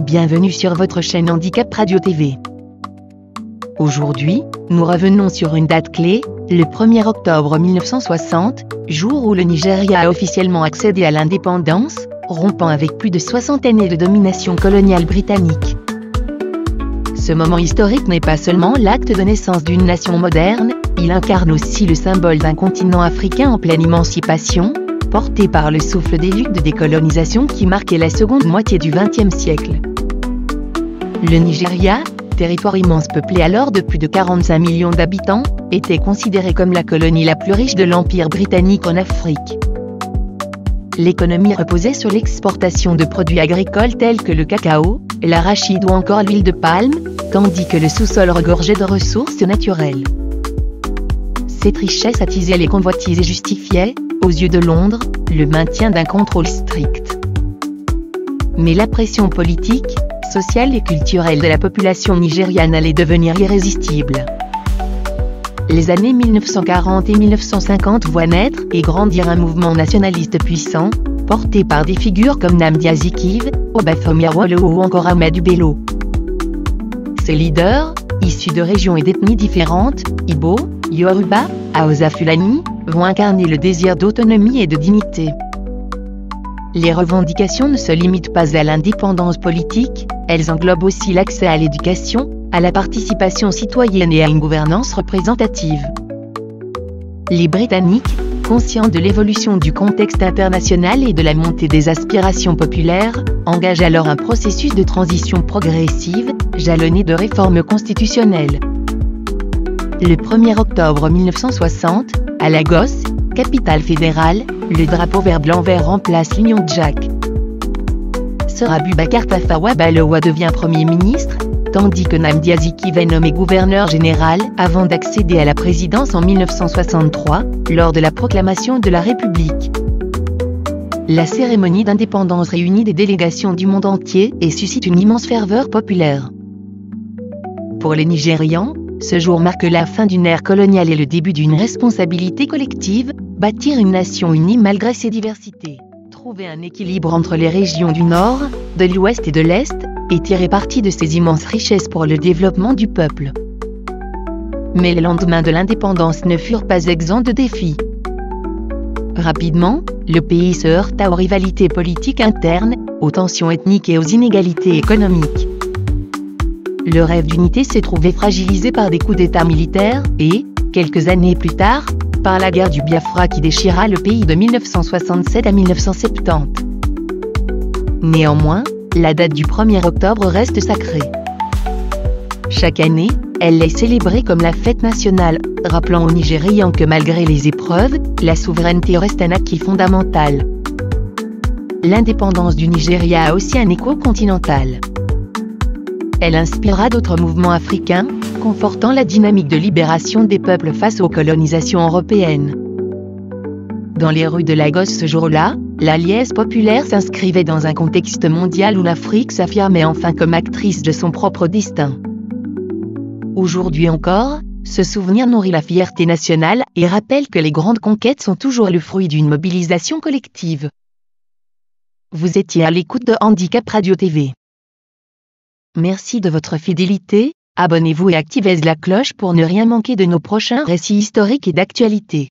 bienvenue sur votre chaîne Handicap Radio TV. Aujourd'hui, nous revenons sur une date clé, le 1er octobre 1960, jour où le Nigeria a officiellement accédé à l'indépendance, rompant avec plus de 60 années de domination coloniale britannique. Ce moment historique n'est pas seulement l'acte de naissance d'une nation moderne, il incarne aussi le symbole d'un continent africain en pleine émancipation, porté par le souffle des luttes de décolonisation qui marquaient la seconde moitié du XXe siècle. Le Nigeria, territoire immense peuplé alors de plus de 45 millions d'habitants, était considéré comme la colonie la plus riche de l'Empire britannique en Afrique. L'économie reposait sur l'exportation de produits agricoles tels que le cacao, l'arachide ou encore l'huile de palme, tandis que le sous-sol regorgeait de ressources naturelles. Cette richesse attisait les convoitises et justifiait, aux yeux de Londres, le maintien d'un contrôle strict. Mais la pression politique, sociale et culturelle de la population nigériane allait devenir irrésistible. Les années 1940 et 1950 voient naître et grandir un mouvement nationaliste puissant, porté par des figures comme Nnamdi Azikiwe, Obafemi Awolowo ou encore Ahmadu Bello. Ces leaders, issus de régions et d'ethnies différentes, Igbo, Yoruba, Hausa Fulani, vont incarner le désir d'autonomie et de dignité. Les revendications ne se limitent pas à l'indépendance politique, elles englobent aussi l'accès à l'éducation, à la participation citoyenne et à une gouvernance représentative. Les Britanniques, conscients de l'évolution du contexte international et de la montée des aspirations populaires, engagent alors un processus de transition progressive, jalonné de réformes constitutionnelles. Le 1er octobre 1960, à Lagos, capitale fédérale, le drapeau vert-blanc-vert remplace l'Union Jack. Sir Abubakar Tafawa Balewa devient Premier ministre, tandis que Nnamdi Azikiwe est nommé gouverneur général avant d'accéder à la présidence en 1963, lors de la proclamation de la République. La cérémonie d'indépendance réunit des délégations du monde entier et suscite une immense ferveur populaire. Pour les Nigérians, ce jour marque la fin d'une ère coloniale et le début d'une responsabilité collective, bâtir une nation unie malgré ses diversités, trouver un équilibre entre les régions du Nord, de l'Ouest et de l'Est, et tirer parti de ces immenses richesses pour le développement du peuple. Mais les lendemains de l'indépendance ne furent pas exempts de défis. Rapidement, le pays se heurta aux rivalités politiques internes, aux tensions ethniques et aux inégalités économiques. Le rêve d'unité s'est trouvé fragilisé par des coups d'État militaires et, quelques années plus tard, par la guerre du Biafra qui déchira le pays de 1967 à 1970. Néanmoins, la date du 1er octobre reste sacrée. Chaque année, elle est célébrée comme la fête nationale, rappelant aux Nigérians que malgré les épreuves, la souveraineté reste un acquis fondamental. L'indépendance du Nigeria a aussi un écho continental. Elle inspirera d'autres mouvements africains, confortant la dynamique de libération des peuples face aux colonisations européennes. Dans les rues de Lagos ce jour-là, la liesse populaire s'inscrivait dans un contexte mondial où l'Afrique s'affirmait enfin comme actrice de son propre destin. Aujourd'hui encore, ce souvenir nourrit la fierté nationale et rappelle que les grandes conquêtes sont toujours le fruit d'une mobilisation collective. Vous étiez à l'écoute de Handicap Radio TV. Merci de votre fidélité, abonnez-vous et activez la cloche pour ne rien manquer de nos prochains récits historiques et d'actualité.